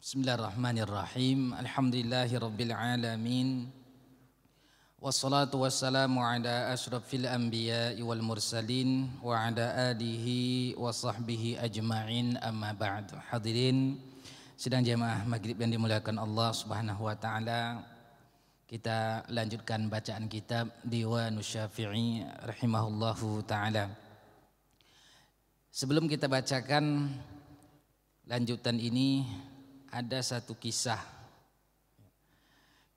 Bismillahirrahmanirrahim. Alhamdulillahirabbil alamin. Wassalatu wassalamu ala asyrafil anbiya'i wal mursalin wa ala alihi wa sahbihi ajma'in, amma ba'd. Hadirin sidang jamaah maghrib yang dimuliakan Allah Subhanahu wa taala. Kita lanjutkan bacaan kitab Diwanus Syafi'i rahimahullahu taala. Sebelum kita bacakan lanjutan ini, ada satu kisah.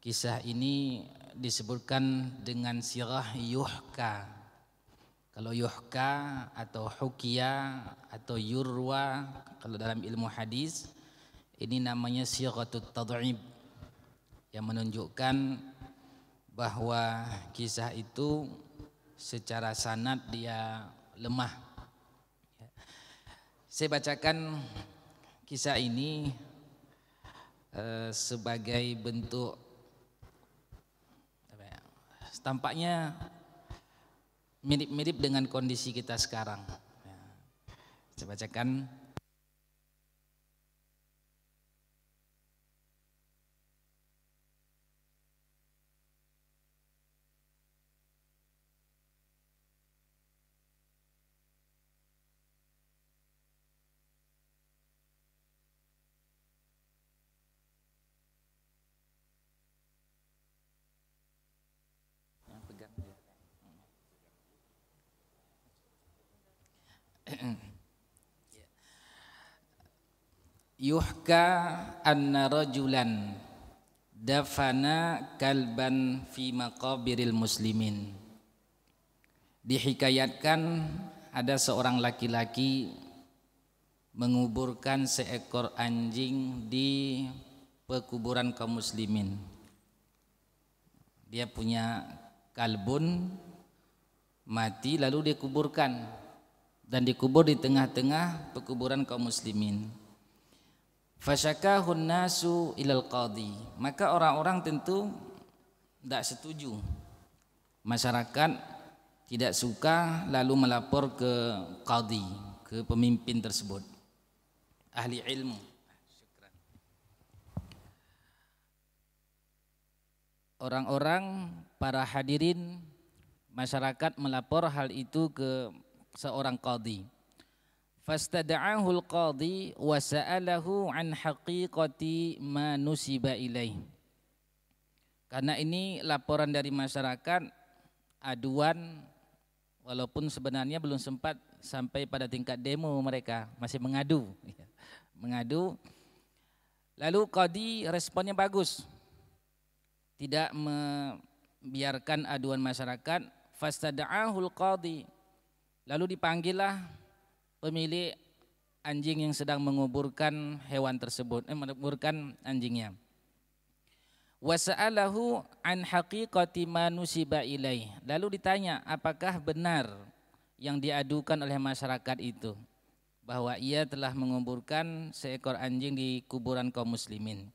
Kisah ini disebutkan dengan sirah yuhka. Kalau yuhka atau hukia atau yurwa, kalau dalam ilmu hadis ini namanya siratul tad'ib, yang menunjukkan bahwa kisah itu secara sanad dia lemah. Saya bacakan kisah ini sebagai bentuk tampaknya mirip-mirip dengan kondisi kita sekarang. Saya bacakan. Yuhka anna rajulan dafana kalban fi maqabiril muslimin. Dihikayatkan ada seorang laki-laki menguburkan seekor anjing di pekuburan kaum muslimin. Dia punya kalbun mati lalu dia kuburkan, dan dikubur di tengah-tengah pekuburan kaum muslimin. Fasyakahun nasu ilal qadhi, maka orang-orang tentu tidak setuju. Masyarakat tidak suka, lalu melapor ke qadhi, ke pemimpin tersebut, ahli ilmu. Orang-orang, para hadirin, masyarakat melapor hal itu ke seorang qadhi. Fastada'ahul qadhi wa sa'alahu an haqiqati ma nusiba ilaih. Karena ini laporan dari masyarakat, aduan, walaupun sebenarnya belum sempat sampai pada tingkat demo, mereka masih mengadu. Lalu qadhi responnya bagus, tidak membiarkan aduan masyarakat. Fastada'ahul qadhi, lalu dipanggillah pemilik anjing yang sedang menguburkan hewan tersebut, menguburkan anjingnya. Wasa'alahu an haqiqati ma nusiba ilaih, lalu ditanya apakah benar yang diadukan oleh masyarakat itu, bahwa ia telah menguburkan seekor anjing di kuburan kaum muslimin.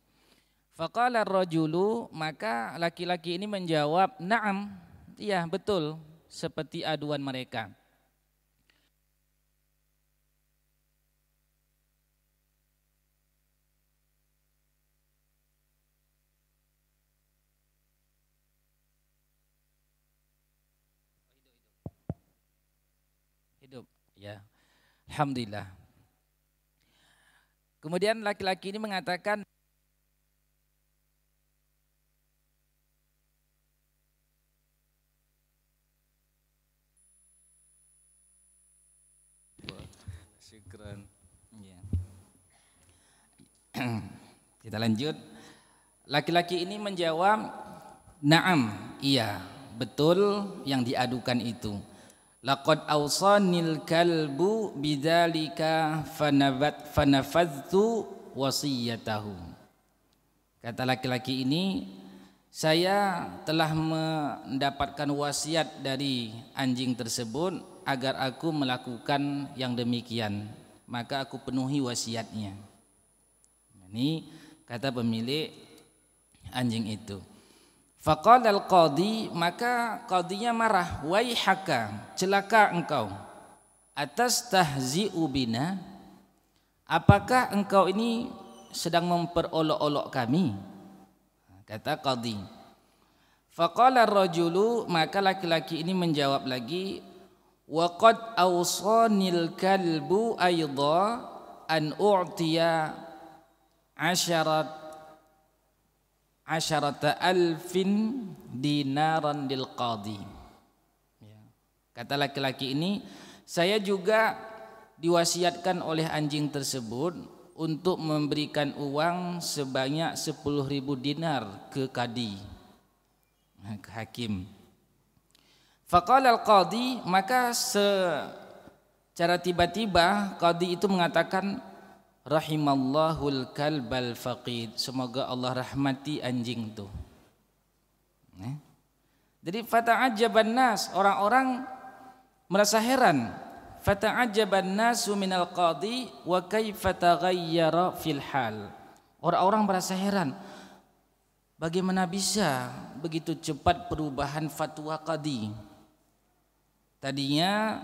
Faqala ar-rajulu, maka laki-laki ini menjawab, na'am, iya betul seperti aduan mereka. Ya, alhamdulillah. Kemudian laki-laki ini mengatakan, syukran. Ya. Kita lanjut. Laki-laki ini menjawab, na'am, iya, betul yang diadukan itu. Laqad awsanil kalbu bidzalika fanafadtu wasiyatahu. Kata laki-laki ini, saya telah mendapatkan wasiat dari anjing tersebut agar aku melakukan yang demikian, maka aku penuhi wasiatnya. Ini kata pemilik anjing itu. Faqala al-qadhi, maka qadhinya marah, waihaka, celaka engkau, atas tahzi'u bina, apakah engkau ini sedang memperolok-olok kami, kata qadhi. Faqala ar-rajulu, maka laki-laki ini menjawab lagi, wa qad awsanil kalbu aidha an u'tiya asharata alfin dinaran lil qadhi. Kata laki-laki ini, saya juga diwasiatkan oleh anjing tersebut untuk memberikan uang sebanyak 10.000 dinar ke qadi, ke hakim. Faqala al-qadhi, maka secara tiba-tiba qadhi itu mengatakan, rahimallahul kalbal faqid, semoga Allah rahmati anjing itu. Jadi fata'ajjaban nas, orang-orang merasa heran. Fata'ajjaban nasu minal qadhi wa kaifa taghayyara fil hal. Orang-orang merasa heran, bagaimana bisa begitu cepat perubahan fatwa qadhi. Tadinya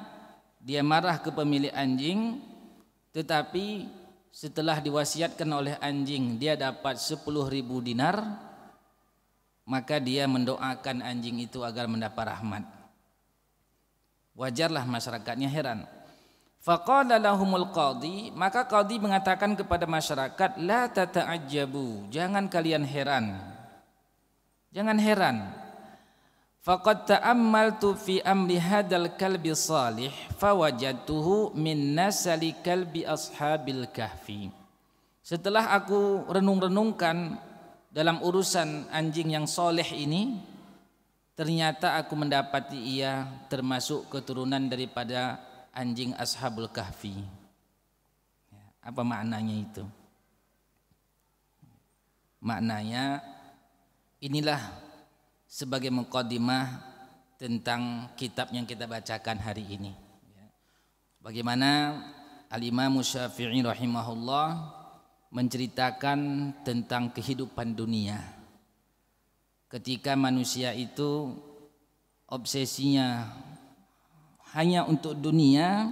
dia marah ke pemilik anjing, tetapi setelah diwasiatkan oleh anjing dia dapat 10.000 dinar, maka dia mendoakan anjing itu agar mendapat rahmat. Wajarlah masyarakatnya heran. Faqala lahumul qadhi, maka qadhi mengatakan kepada masyarakat, la tata'ajjabu, jangan kalian heran. Jangan heran. Faqad ta'ammaltu fi amri hadzal kalbi salih fawajadtuhu min nasali kalbi ashabil kahfi. Setelah aku renung-renungkan dalam urusan anjing yang soleh ini, ternyata aku mendapati ia termasuk keturunan daripada anjing ashabul kahfi. Apa maknanya itu? Maknanya inilah sebagai muqaddimah tentang kitab yang kita bacakan hari ini. Bagaimana Al-Imam Syafi'i rahimahullah menceritakan tentang kehidupan dunia. Ketika manusia itu obsesinya hanya untuk dunia,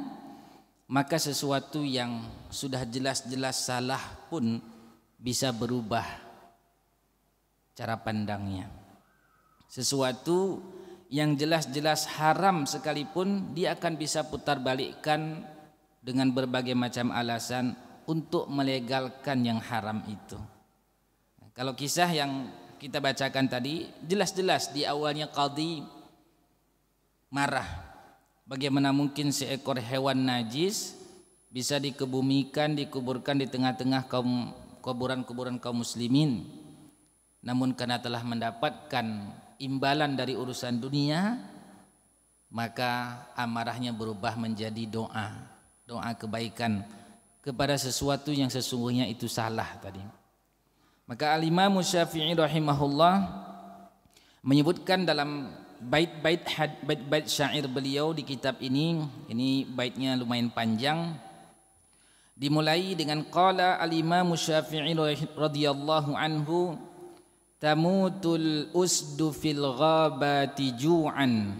maka sesuatu yang sudah jelas-jelas salah pun bisa berubah cara pandangnya. Sesuatu yang jelas-jelas haram sekalipun dia akan bisa putar balikkan dengan berbagai macam alasan untuk melegalkan yang haram itu. Kalau kisah yang kita bacakan tadi, jelas-jelas di awalnya qadhi marah. Bagaimana mungkin seekor hewan najis bisa dikebumikan, dikuburkan di tengah-tengah kuburan-kuburan kaum muslimin. Namun karena telah mendapatkan imbalan dari urusan dunia, maka amarahnya berubah menjadi doa kebaikan kepada sesuatu yang sesungguhnya itu salah tadi. Maka Al-Imam Syafi'i rahimahullah menyebutkan dalam bait-bait syair beliau di kitab ini baitnya lumayan panjang, dimulai dengan qala Al-Imam Syafi'i radhiyallahu anhu, tamutul usdu fil ghabati ju'an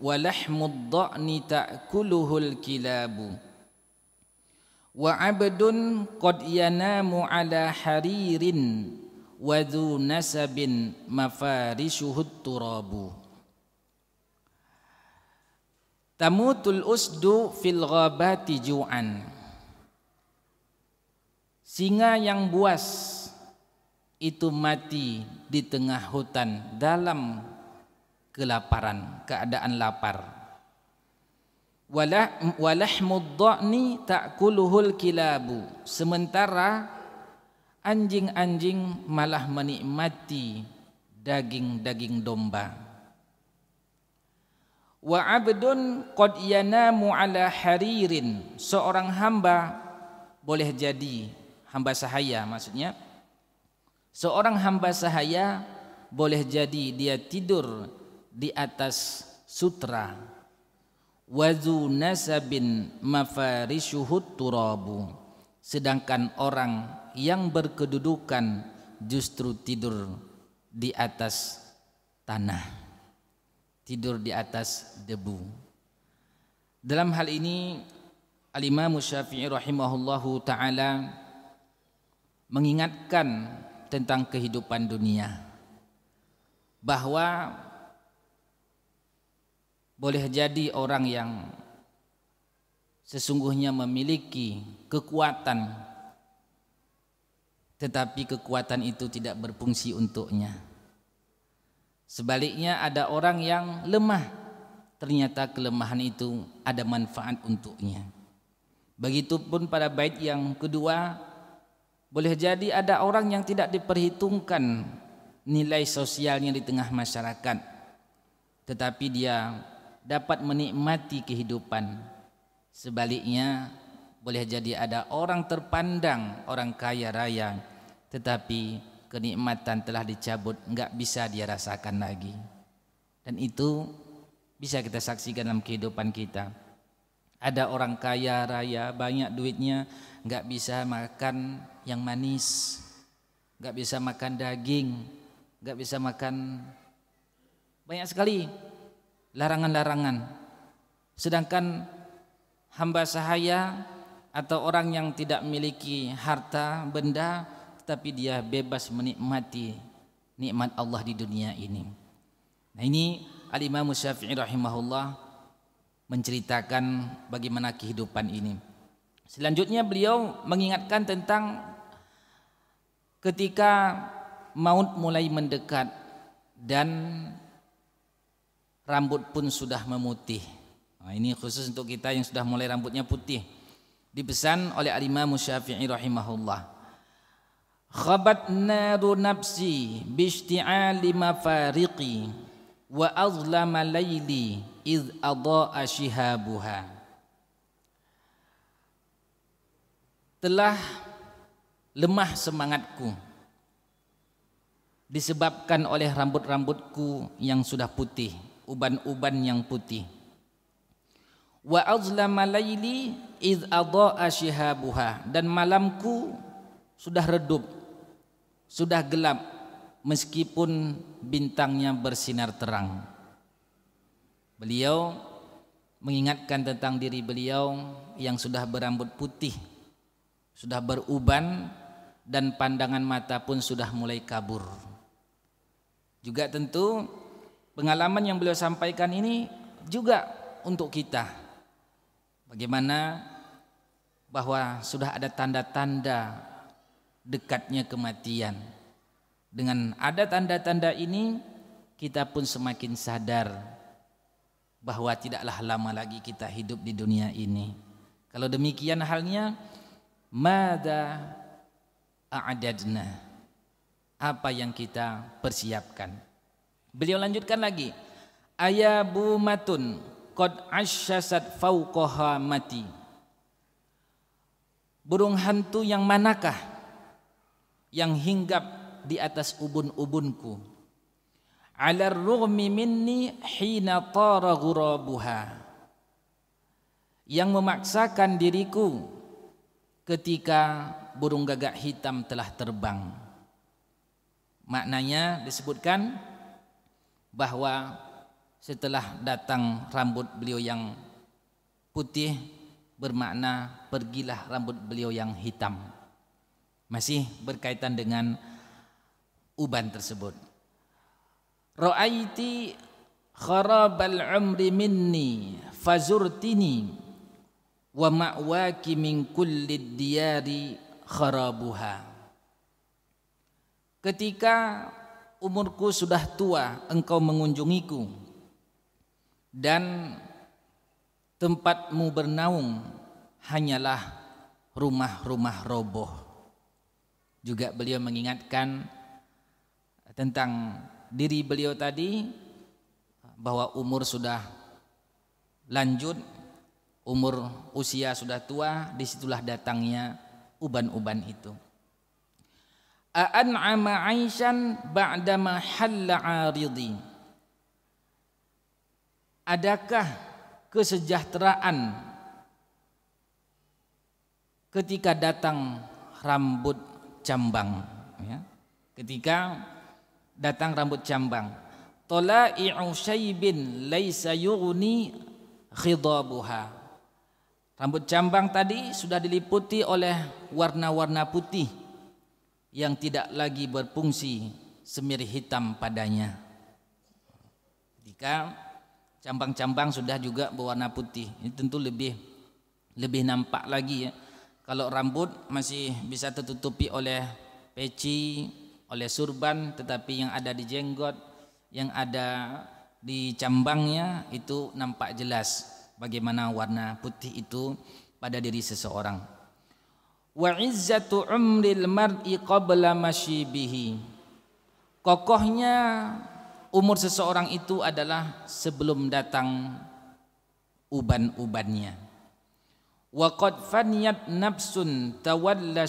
wa lahmud dha'ni ta'kuluhul kilabu wa abdun qad yanamu ala haririn wa dhu nasabin mafarishuhut turabu. Tamutul usdu fil ghabati ju'an, singa yang buas itu mati di tengah hutan dalam kelaparan, keadaan lapar. Walahmud dha'ni ta'kuluhul kilabu, sementara anjing-anjing malah menikmati daging-daging domba. Wa abdun qad yanamu ala haririn, seorang hamba boleh jadi hamba sahaya, maksudnya seorang hamba sahaya boleh jadi dia tidur di atas sutra. Wazu nasabin mafarishuhut turabu, sedangkan orang yang berkedudukan justru tidur di atas tanah, tidur di atas debu. Dalam hal ini Al-Imam Syafi'i rahimahullahu ta'ala mengingatkan tentang kehidupan dunia, bahwa boleh jadi orang yang sesungguhnya memiliki kekuatan, tetapi kekuatan itu tidak berfungsi untuknya. Sebaliknya ada orang yang lemah, ternyata kelemahan itu ada manfaat untuknya. Begitupun pada bait yang kedua, boleh jadi ada orang yang tidak diperhitungkan nilai sosialnya di tengah masyarakat, tetapi dia dapat menikmati kehidupan. Sebaliknya boleh jadi ada orang terpandang, orang kaya raya, tetapi kenikmatan telah dicabut, enggak bisa dia rasakan lagi. Dan itu bisa kita saksikan dalam kehidupan kita. Ada orang kaya raya, banyak duitnya, enggak bisa makan yang manis, enggak bisa makan daging, enggak bisa makan banyak sekali larangan-larangan. Sedangkan hamba sahaya atau orang yang tidak memiliki harta benda, tetapi dia bebas menikmati nikmat Allah di dunia ini. Nah, ini Al-Imam Syafi'i rahimahullah menceritakan bagaimana kehidupan ini. Selanjutnya beliau mengingatkan tentang ketika maut mulai mendekat dan rambut pun sudah memutih. Nah, ini khusus untuk kita yang sudah mulai rambutnya putih. Dipesan oleh Al-Imam Syafi'i rahimahullah. Khabat naru nafsi bishti'ali mafariqi wa azlama layli iz adha'a shihabuha. Telah lemah semangatku disebabkan oleh rambut-rambutku yang sudah putih, uban-uban yang putih. Wa azlama laili iz adha'a shihabuha, dan malamku sudah redup, sudah gelap meskipun bintangnya bersinar terang. Beliau mengingatkan tentang diri beliau yang sudah berambut putih, sudah beruban, dan pandangan mata pun sudah mulai kabur. Juga tentu pengalaman yang beliau sampaikan ini juga untuk kita. Bagaimana bahwa sudah ada tanda-tanda dekatnya kematian. Dengan ada tanda-tanda ini, kita pun semakin sadar bahwa tidaklah lama lagi kita hidup di dunia ini. Kalau demikian halnya, madza a'dadna, apa yang kita persiapkan. Beliau lanjutkan lagi, ayabumatun qad asyasat fauqaha mati. Burung hantu yang manakah yang hinggap di atas ubun-ubunku? Alar rughmi minni hina tara ghurabuha, yang memaksakan diriku ketika burung gagak hitam telah terbang. Maknanya disebutkan bahwa setelah datang rambut beliau yang putih, bermakna pergilah rambut beliau yang hitam. Masih berkaitan dengan uban tersebut. Ra'aiti kharabal umri minni fazurtini wa ma'waki min kulli diyari kharabuha. Ketika umurku sudah tua, engkau mengunjungiku, dan tempatmu bernaung hanyalah rumah-rumah roboh. Juga beliau mengingatkan tentang diri beliau tadi, bahwa umur sudah lanjut, umur usia sudah tua, disitulah datangnya uban-uban itu. A'an'ama 'aishan ba'dama halla 'aridi. Adakah kesejahteraan ketika datang rambut cambang, ya? Ketika datang rambut cambang, tala'i'u syaibin laisa yughni khidabuha. Rambut cambang tadi sudah diliputi oleh warna-warna putih, yang tidak lagi berfungsi semir hitam padanya. Ketika cambang-cambang sudah juga berwarna putih, ini tentu lebih nampak lagi ya. Kalau rambut masih bisa tertutupi oleh peci, oleh surban, tetapi yang ada di jenggot, yang ada di cambangnya itu nampak jelas bagaimana warna putih itu pada diri seseorang. Wa izzatu umril mar'i qabla masyibihi. Kokohnya umur seseorang itu adalah sebelum datang uban-ubannya. Wa qad faniyat nafsun tawalla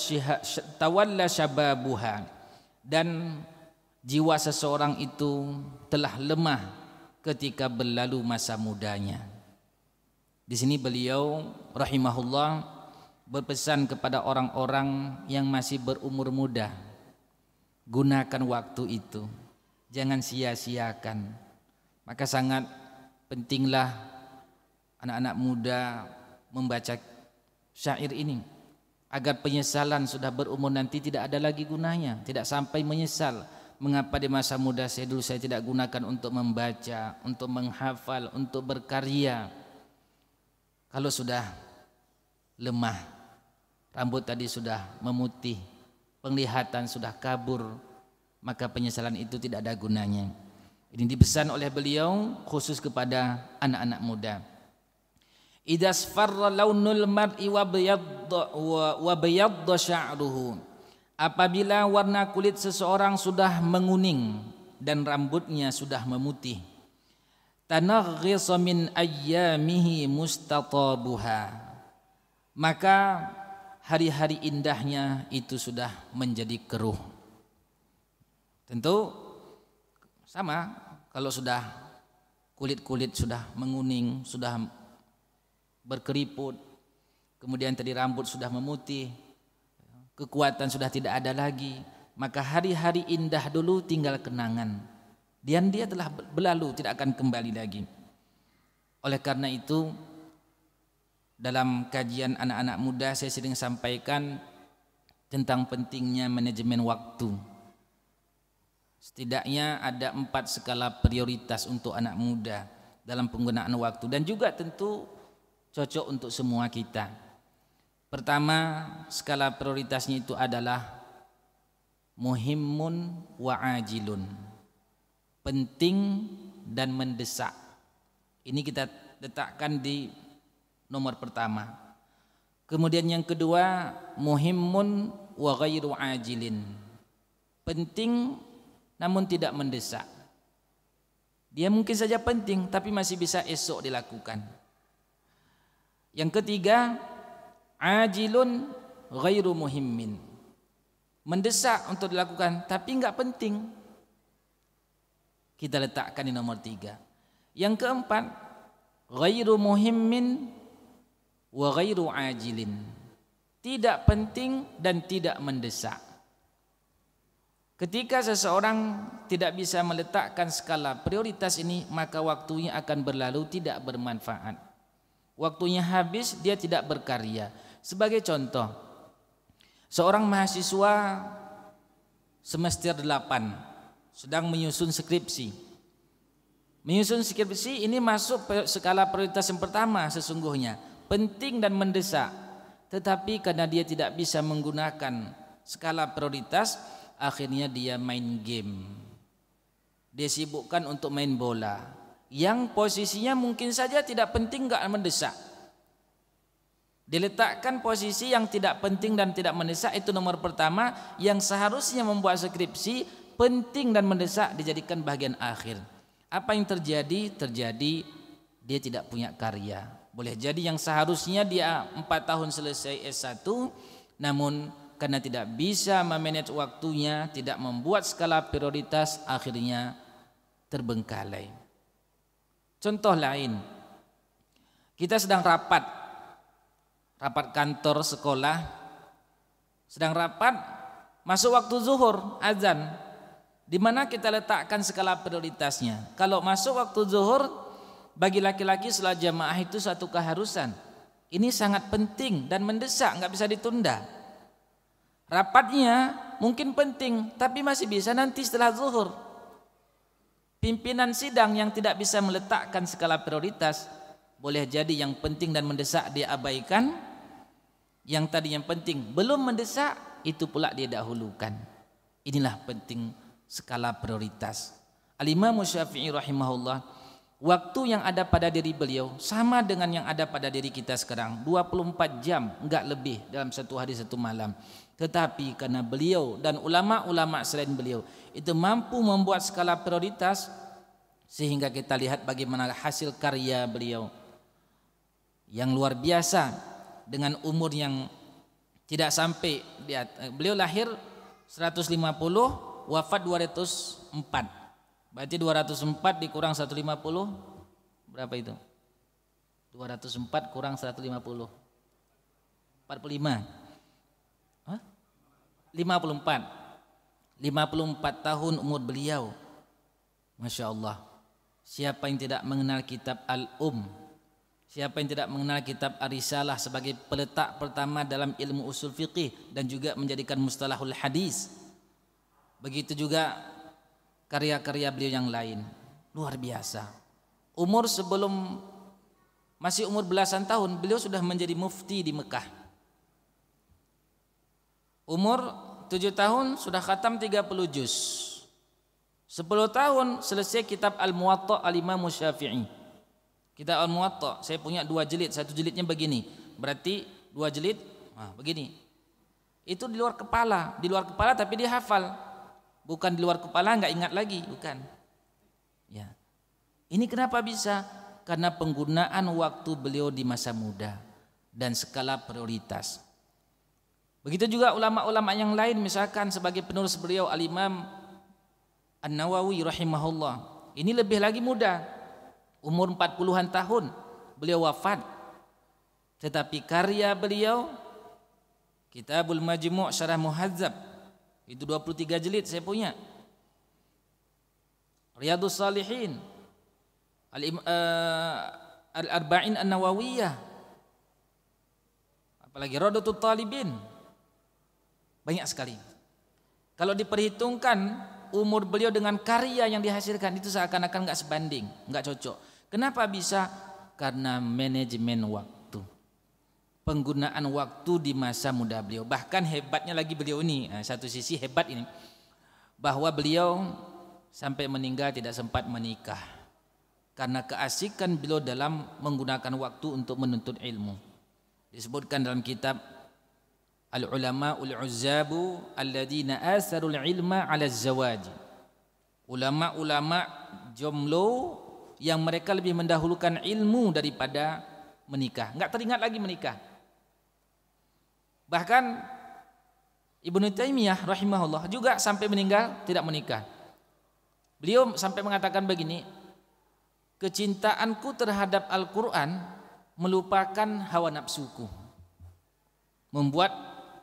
syababuha. Dan jiwa seseorang itu telah lemah ketika berlalu masa mudanya. Di sini beliau rahimahullah berpesan kepada orang-orang yang masih berumur muda, gunakan waktu itu, jangan sia-siakan. Maka sangat pentinglah anak-anak muda membaca syair ini agar penyesalan sudah berumur nanti tidak ada lagi gunanya, tidak sampai menyesal mengapa di masa muda saya dulu saya tidak gunakan untuk membaca, untuk menghafal, untuk berkarya. Kalau sudah lemah, rambut tadi sudah memutih, penglihatan sudah kabur, maka penyesalan itu tidak ada gunanya. Ini dipesan oleh beliau khusus kepada anak-anak muda. Idza sfarra launul mar'i wa bayadda sya'ruhu. Apabila warna kulit seseorang sudah menguning dan rambutnya sudah memutih, tanaghisa min ayyamihi mustatabuha, maka hari-hari indahnya itu sudah menjadi keruh. Tentu sama kalau sudah kulit-kulit sudah menguning, sudah berkeriput, kemudian tadi rambut sudah memutih, kekuatan sudah tidak ada lagi, maka hari-hari indah dulu tinggal kenangan, dan dia telah berlalu, tidak akan kembali lagi. Oleh karena itu dalam kajian anak-anak muda saya sering sampaikan tentang pentingnya manajemen waktu. Setidaknya ada 4 skala prioritas untuk anak muda dalam penggunaan waktu, dan juga tentu cocok untuk semua kita. Pertama, skala prioritasnya itu adalah muhimmun wa ajilun, penting dan mendesak. Ini kita letakkan di nomor pertama. Kemudian yang kedua, muhimmun wa ghairu ajilin, penting namun tidak mendesak. Dia mungkin saja penting tapi masih bisa esok dilakukan. Yang ketiga, ajilun ghairu muhimmin, mendesak untuk dilakukan tapi enggak penting. Kita letakkan di nomor 3. Yang keempat, ghairu muhimmin wa ghairu ajilin, tidak penting dan tidak mendesak. Ketika seseorang tidak bisa meletakkan skala prioritas ini, maka waktunya akan berlalu tidak bermanfaat. Waktunya habis, dia tidak berkarya. Sebagai contoh, seorang mahasiswa semester 8 sedang menyusun skripsi. Menyusun skripsi ini masuk skala prioritas yang pertama sesungguhnya, penting dan mendesak. Tetapi karena dia tidak bisa menggunakan skala prioritas, akhirnya dia main game. Dia sibukkan untuk main bola yang posisinya mungkin saja tidak penting, enggak mendesak. Diletakkan posisi yang tidak penting dan tidak mendesak itu nomor pertama, yang seharusnya membuat skripsi penting dan mendesak dijadikan bagian akhir. Apa yang terjadi? Terjadi dia tidak punya karya. Boleh jadi yang seharusnya dia 4 tahun selesai S1, namun karena tidak bisa memanage waktunya, tidak membuat skala prioritas, akhirnya terbengkalai. Contoh lain, kita sedang rapat kantor sekolah, sedang rapat, masuk waktu zuhur, azan. Di mana kita letakkan skala prioritasnya? Kalau masuk waktu zuhur, bagi laki-laki salat jamaah itu satu keharusan. Ini sangat penting dan mendesak, nggak bisa ditunda. Rapatnya mungkin penting, tapi masih bisa nanti setelah zuhur. Pimpinan sidang yang tidak bisa meletakkan skala prioritas, boleh jadi yang penting dan mendesak dia abaikan, yang tadi yang penting belum mendesak itu pula dia dahulukan. Inilah penting skala prioritas. Al-Imam Syafi'i rahimahullah, waktu yang ada pada diri beliau sama dengan yang ada pada diri kita sekarang, 24 jam, enggak lebih dalam satu hari satu malam. Tetapi karena beliau dan ulama-ulama selain beliau itu mampu membuat skala prioritas, sehingga kita lihat bagaimana hasil karya beliau yang luar biasa dengan umur yang tidak sampai beliau lahir 150, wafat 204. Berarti 204 dikurang 150 berapa itu? 204 kurang 150 45. Hah? 54 tahun umur beliau. Masya Allah. Siapa yang tidak mengenal kitab Siapa yang tidak mengenal kitab Ar-Risalah sebagai peletak pertama dalam ilmu usul fiqih dan juga menjadikan mustalahul hadis. Begitu juga karya-karya beliau yang lain. Luar biasa. Masih umur belasan tahun beliau sudah menjadi mufti di Mekah. Umur 7 tahun sudah khatam 30 juz. 10 tahun selesai kitab Al-Muwatta Al-Imam Syafi'i. Kitab Al-Muwatta, saya punya 2 jilid, satu jilidnya begini, berarti 2 jilid, begini. Itu di luar kepala tapi dia hafal. Bukan di luar kepala nggak ingat lagi, bukan. Ya. Ini kenapa bisa? Karena penggunaan waktu beliau di masa muda dan skala prioritas. Begitu juga ulama-ulama yang lain, misalkan sebagai penulis beliau Al-Imam An-Nawawi rahimahullah. Ini lebih lagi muda. Umur 40-an tahun beliau wafat. Tetapi karya beliau Kitabul Majmu' Syarah Muhadzab itu 23 jilid saya punya. Riyadhus Shalihin, Al-Arba'in An-Nawawiyah, apalagi Rawdatul Talibin. Banyak sekali. Kalau diperhitungkan umur beliau dengan karya yang dihasilkan itu seakan-akan enggak sebanding, enggak cocok. Kenapa bisa? Karena manajemen waktu, penggunaan waktu di masa muda beliau. Bahkan hebatnya lagi beliau ini, satu sisi hebat ini, bahwa beliau sampai meninggal tidak sempat menikah karena keasikan beliau dalam menggunakan waktu untuk menuntut ilmu. Disebutkan dalam kitab Al-Ulama'ul Uzzabu Alladzina asarul ilma ala zawaji. Ulama-ulama jomblo yang mereka lebih mendahulukan ilmu daripada menikah. Enggak teringat lagi menikah. Bahkan Ibnu Taimiyah rahimahullah juga sampai meninggal tidak menikah. Beliau sampai mengatakan begini, kecintaanku terhadap Al-Quran melupakan hawa nafsuku, membuat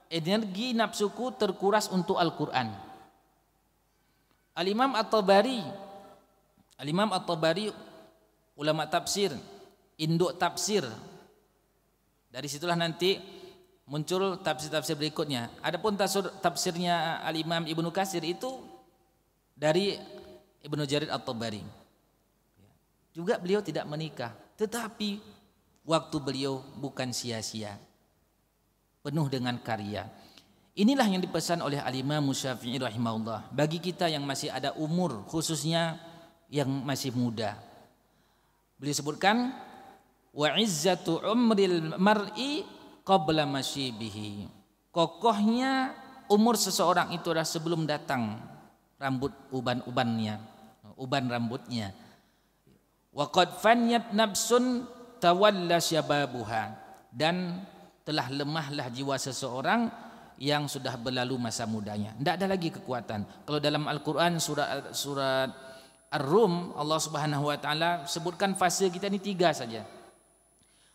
energi nafsuku terkuras untuk Al-Quran. Al-Imam At-Tabari ulama tafsir, induk tafsir. Dari situlah nanti muncul tafsir-tafsir berikutnya. Adapun tafsirnya Al-Imam Ibnu Katsir itu dari Ibnu Jarir At-Tabari. Juga beliau tidak menikah, tetapi waktu beliau bukan sia-sia, penuh dengan karya. Inilah yang dipesan oleh Al-Imam Syafi'i rahimahullah bagi kita yang masih ada umur, khususnya yang masih muda. Beliau sebutkan wa izzatu umril mar'i qabla masyibihi. Kokohnya umur seseorang itu adalah sebelum datang rambut uban rambutnya. Wa qad fanyat nafsun tawalla syababuha, dan telah lemahlah jiwa seseorang yang sudah berlalu masa mudanya. Tidak ada lagi kekuatan. Kalau dalam Al-Quran surat Ar-Rum, Allah Subhanahu wa taala sebutkan fase kita ini 3 saja.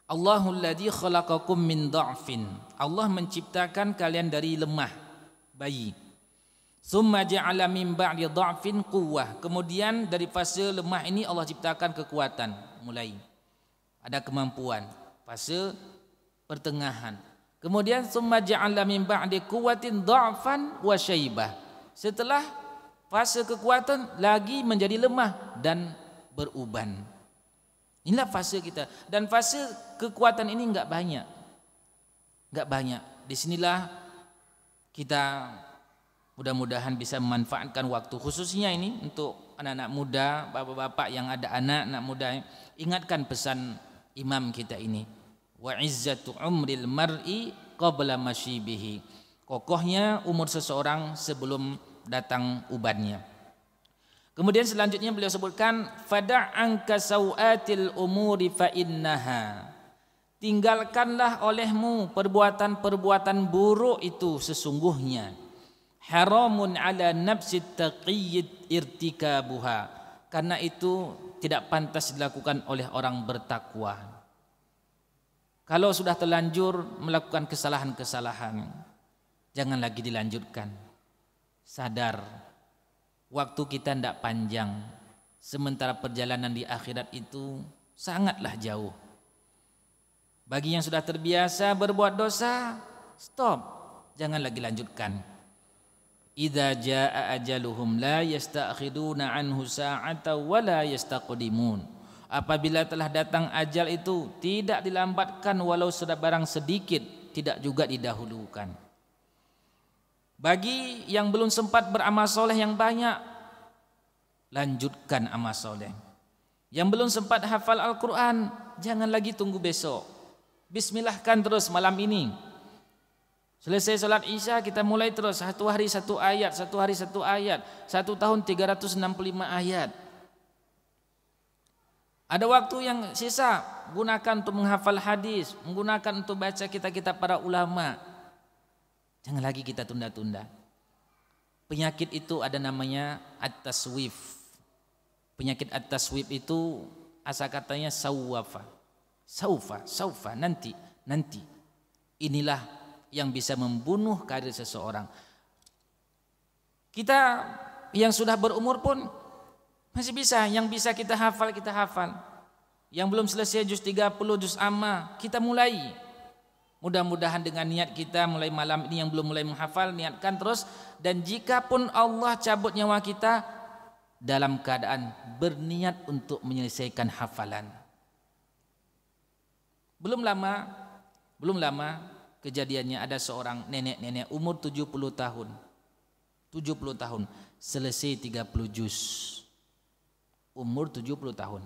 Allahul ladzi khalaqakum min dha'fin. Allah menciptakan kalian dari lemah, bayi. Tsumma ja'ala min ba'di dha'fin quwwah. Kemudian dari fase lemah ini Allah ciptakan kekuatan, mulai ada kemampuan. Fase pertengahan. Kemudian summa ja'ala min ba'di quwwatin dha'fan wa syaibah. Setelah fase kekuatan lagi menjadi lemah dan beruban. Inilah fase kita. Dan fase kekuatan ini enggak banyak. Enggak banyak. Disinilah kita mudah-mudahan bisa memanfaatkan waktu khususnya ini untuk anak-anak muda, bapak-bapak yang ada anak muda. Ingatkan pesan imam kita ini. Wa izzatu umril mar'i qabla masyibihi. Kokohnya umur seseorang sebelum datang ubannya. Kemudian selanjutnya beliau sebutkan fada'anka sawatil umuri fa innaha. Tinggalkanlah olehmu perbuatan-perbuatan buruk itu sesungguhnya haramun ala nafsit taqiyyid irtikabuha. Karena itu tidak pantas dilakukan oleh orang bertakwa. Kalau sudah terlanjur melakukan kesalahan-kesalahan, jangan lagi dilanjutkan. Sadar, waktu kita tidak panjang, sementara perjalanan di akhirat itu sangatlah jauh. Bagi yang sudah terbiasa berbuat dosa, stop, jangan lagi lanjutkan. Idza jaa ajaluhum la yasta'khiduna anhu sa'ata wa la yastaqdimun. Apabila telah datang ajal itu tidak dilambatkan walau sudah barang sedikit, tidak juga didahulukan. Bagi yang belum sempat beramal soleh yang banyak, lanjutkan amal soleh. Yang belum sempat hafal Al-Quran, jangan lagi tunggu besok. Bismillahkan terus malam ini. Selesai salat Isya kita mulai terus, satu hari satu ayat, satu hari satu ayat, 1 tahun 365 ayat. Ada waktu yang sisa, gunakan untuk menghafal hadis, menggunakan untuk baca kitab-kitab para ulama. Jangan lagi kita tunda-tunda. Penyakit itu ada namanya at-taswif. Penyakit at-taswif itu asal katanya sawwafa. Saufa, nanti. Inilah yang bisa membunuh karir seseorang. Kita yang sudah berumur pun masih bisa, yang bisa kita hafal. Yang belum selesai juz 30, juz amma, kita mulai. Mudah-mudahan dengan niat kita mulai malam ini yang belum mulai menghafal, niatkan terus. Dan jika pun Allah cabut nyawa kita, dalam keadaan berniat untuk menyelesaikan hafalan. Belum lama kejadiannya ada seorang nenek umur 70 tahun. 70 tahun, selesai 30 juz. Umur 70 tahun.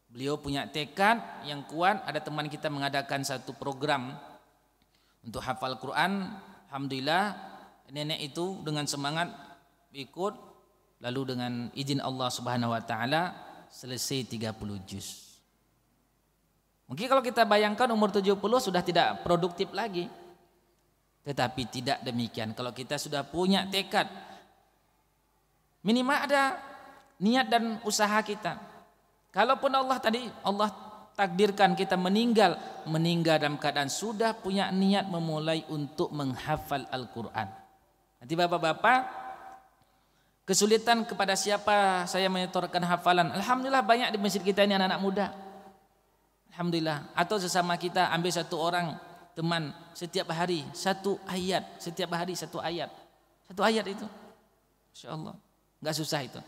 Beliau punya tekad yang kuat. Ada teman kita mengadakan satu program untuk hafal Quran. Alhamdulillah nenek itu dengan semangat ikut, lalu dengan izin Allah Subhanahu wa taala selesai 30 juz. Mungkin kalau kita bayangkan umur 70 sudah tidak produktif lagi. Tetapi tidak demikian. Kalau kita sudah punya tekad, minimal ada niat dan usaha kita. Kalaupun Allah takdirkan kita meninggal dalam keadaan sudah punya niat memulai untuk menghafal Al-Quran. Nanti bapak-bapak, kesulitan kepada siapa saya menyetorkan hafalan? Alhamdulillah banyak di masjid kita ini anak-anak muda. Alhamdulillah. Atau sesama kita ambil satu orang teman setiap hari satu ayat, setiap hari satu ayat. Satu ayat itu. Masya Allah. Enggak susah itu.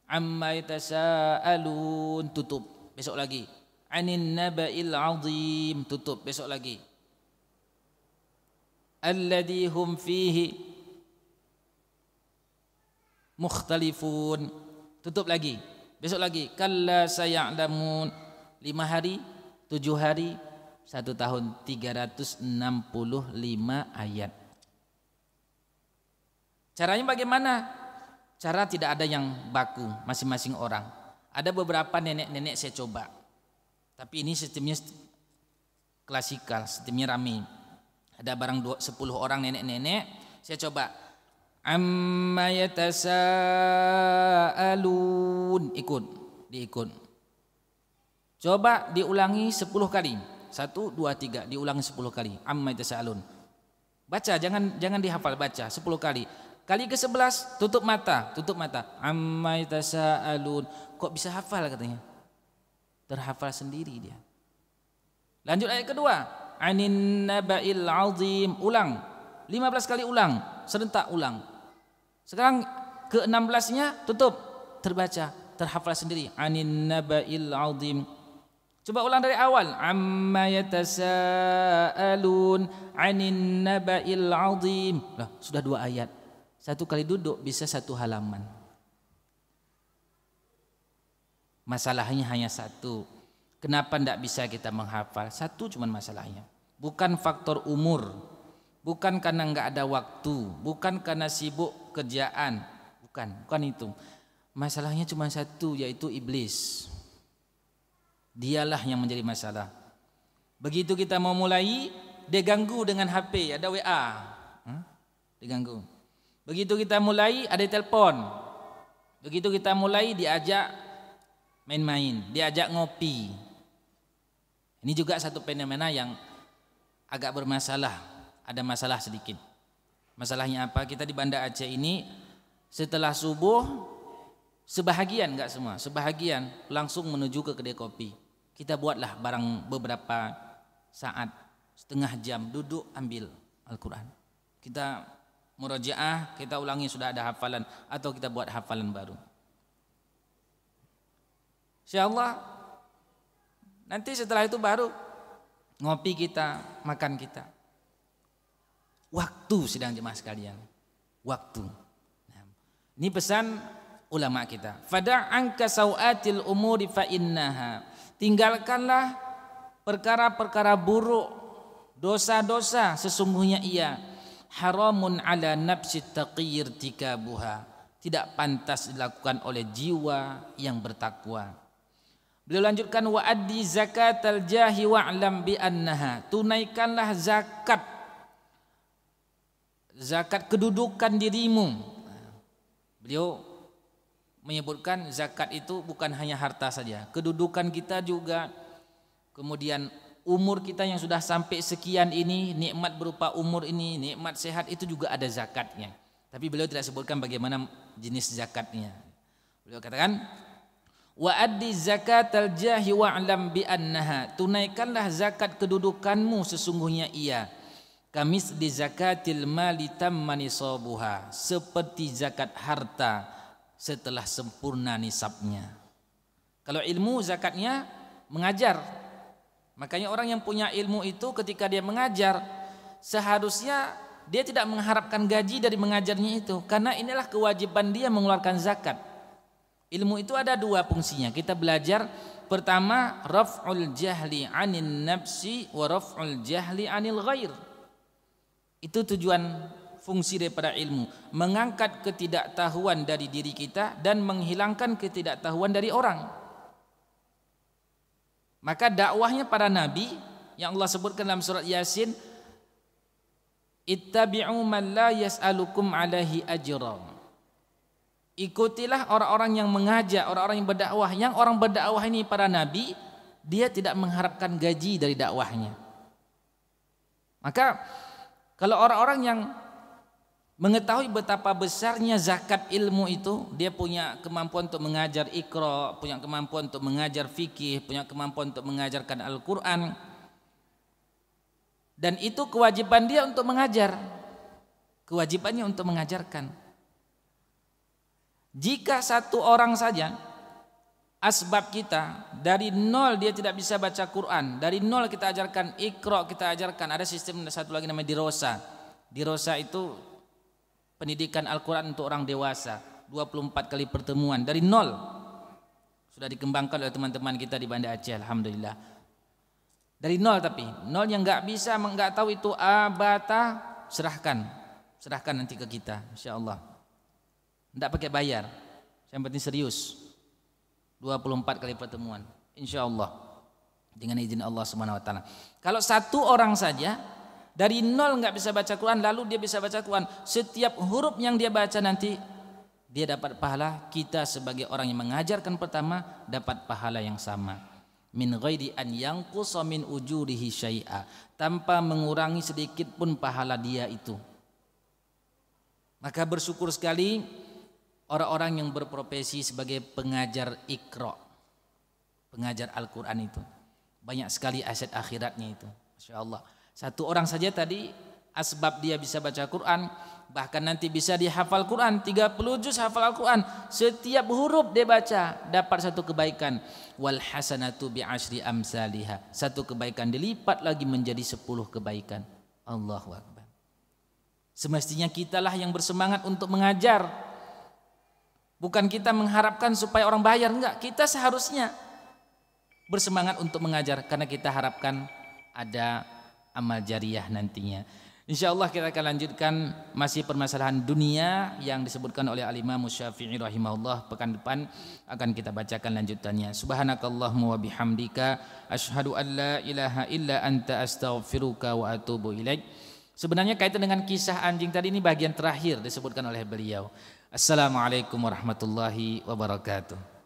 Amma yatasaalun, tutup. Besok lagi. Anin naba'il azim, tutup. Besok lagi. Alladhi hum fihi mukhtalifun, tutup lagi. Besok lagi. Kalla saya'lamun, 5 hari, 7 hari, 1 tahun 365 ayat. Caranya bagaimana? Cara tidak ada yang baku, masing-masing orang. Ada beberapa nenek-nenek saya coba. Tapi ini sistemnya klasikal, sistemnya rame. Ada barang 10 orang nenek-nenek, saya coba. Amma yatasaalun, diikut. Coba diulangi 10 kali. 1, 2, 3, diulangi 10 kali. Amma yatasaalun. Baca, jangan dihafal, baca 10 kali. Kali ke-11 tutup mata. Amma yatasaalun. Kok bisa hafal katanya? Terhafal sendiri dia. Lanjut ayat kedua. 'anin naba'il 'azim. Ulang. 15 kali ulang, serentak ulang. Sekarang ke-16-nya tutup, terbaca, terhafal sendiri. 'Anin naba'il 'azim. Coba ulang dari awal. Amma yatasaalun 'anin naba'il 'azim. Lah, sudah 2 ayat. Satu kali duduk bisa 1 halaman. Masalahnya hanya satu. Kenapa tidak bisa kita menghafal? Satu cuman masalahnya. Bukan faktor umur, bukan karena nggak ada waktu, bukan karena sibuk kerjaan, bukan itu. Masalahnya cuma satu, yaitu iblis. Dialah yang menjadi masalah. Begitu kita mau mulai, dia ganggu dengan HP, ada WA, diganggu. Begitu kita mulai, ada telepon. Begitu kita mulai, diajak main-main, diajak ngopi. Ini juga satu fenomena yang agak bermasalah, ada masalah sedikit. Masalahnya apa? Kita di Banda Aceh ini setelah subuh, sebahagian, enggak semua, sebahagian langsung menuju ke kedai kopi. Kita buatlah barang beberapa saat, setengah jam, duduk ambil Al-Quran. Kita murojaah, kita ulangi sudah ada hafalan, atau kita buat hafalan baru. Insyaallah nanti setelah itu baru ngopi kita, makan kita. Waktu sidang jemaah sekalian. Waktu. Nah, ini pesan ulama kita. Fada' anka sau'atil umuri fa innaha. Tinggalkanlah perkara-perkara buruk, dosa-dosa, sesungguhnya ia haramun ala nafsi taqiyir tikabuha. Tidak pantas dilakukan oleh jiwa yang bertakwa. Beliau lanjutkan wa addi zakatal jahi wa'lam bi annaha. Tunaikanlah zakat kedudukan dirimu. Beliau menyebutkan zakat itu bukan hanya harta saja, kedudukan kita juga, kemudian umur kita yang sudah sampai sekian ini, nikmat berupa umur ini, nikmat sehat, itu juga ada zakatnya. Tapi beliau tidak sebutkan bagaimana jenis zakatnya. Beliau katakan wa addi zakatal jahi wa'lam bi annaha. Tunaikanlah zakat kedudukanmu, sesungguhnya ia kamis di zakatil mali tamma nisabuha. Seperti zakat harta setelah sempurna nisabnya. Kalau ilmu zakatnya mengajar. Makanya orang yang punya ilmu itu ketika dia mengajar, seharusnya dia tidak mengharapkan gaji dari mengajarnya itu, karena inilah kewajiban dia mengeluarkan zakat. Ilmu itu ada 2 fungsinya. Kita belajar pertama raf'ul jahli 'anil nafsi wa raf'ul jahli 'anil ghair. Itu tujuan fungsi daripada ilmu, mengangkat ketidaktahuan dari diri kita dan menghilangkan ketidaktahuan dari orang. Maka dakwahnya para nabi yang Allah sebutkan dalam surat Yasin, ittabi'u man la yas'alukum 'alaihi ajra. Ikutilah orang-orang yang mengajar, orang-orang yang berdakwah. Yang orang berdakwah ini para nabi, dia tidak mengharapkan gaji dari dakwahnya. Maka kalau orang-orang yang mengetahui betapa besarnya zakat ilmu itu, dia punya kemampuan untuk mengajar Iqra, punya kemampuan untuk mengajar fikih, punya kemampuan untuk mengajarkan Al-Quran, dan itu kewajiban dia untuk mengajar, kewajibannya untuk mengajarkan. Jika satu orang saja asbab kita dari nol dia tidak bisa baca Quran, dari nol kita ajarkan Iqra, kita ajarkan, ada sistem satu lagi namanya dirosa. Dirosa itu pendidikan Al-Quran untuk orang dewasa, 24 kali pertemuan dari nol. Sudah dikembangkan oleh teman-teman kita di Banda Aceh, alhamdulillah. Dari nol, tapi nol yang nggak bisa, nggak tahu itu abata, serahkan nanti ke kita, insyaallah. Tidak pakai bayar, yang penting serius. 24 kali pertemuan, insyaallah, dengan izin Allah Subhanahu Wa Taala. Kalau satu orang saja dari nol nggak bisa baca Quran, lalu dia bisa baca Quran, setiap huruf yang dia baca nanti dia dapat pahala. Kita sebagai orang yang mengajarkan pertama dapat pahala yang sama, min ghairi an yanqusa min ujurihi syai'a, tanpa mengurangi sedikit pun pahala dia itu. Maka bersyukur sekali orang-orang yang berprofesi sebagai pengajar Iqra, pengajar Al-Quran itu. Banyak sekali aset akhiratnya itu. Masya Allah. Satu orang saja tadi asbab dia bisa baca Quran, bahkan nanti bisa dihafal Quran, 30 juz hafal Al-Quran, setiap huruf dia baca dapat satu kebaikan. Wal hasanatu bi asyri amsalihha, satu kebaikan dilipat lagi menjadi 10 kebaikan. Allahu Akbar. Semestinya kitalah yang bersemangat untuk mengajar, bukan kita mengharapkan supaya orang bayar, enggak. Kita seharusnya bersemangat untuk mengajar karena kita harapkan ada amal jariah nantinya. InsyaAllah kita akan lanjutkan masih permasalahan dunia yang disebutkan oleh Al-Imam Syafi'i rahimahullah. Pekan depan akan kita bacakan lanjutannya. Subhanakallahumma wa bihamdika asyhadu an la ilaha illa anta astaghfiruka wa atubu ilaik. Sebenarnya kaitan dengan kisah anjing tadi, ini bagian terakhir disebutkan oleh beliau. Assalamualaikum warahmatullahi wabarakatuh.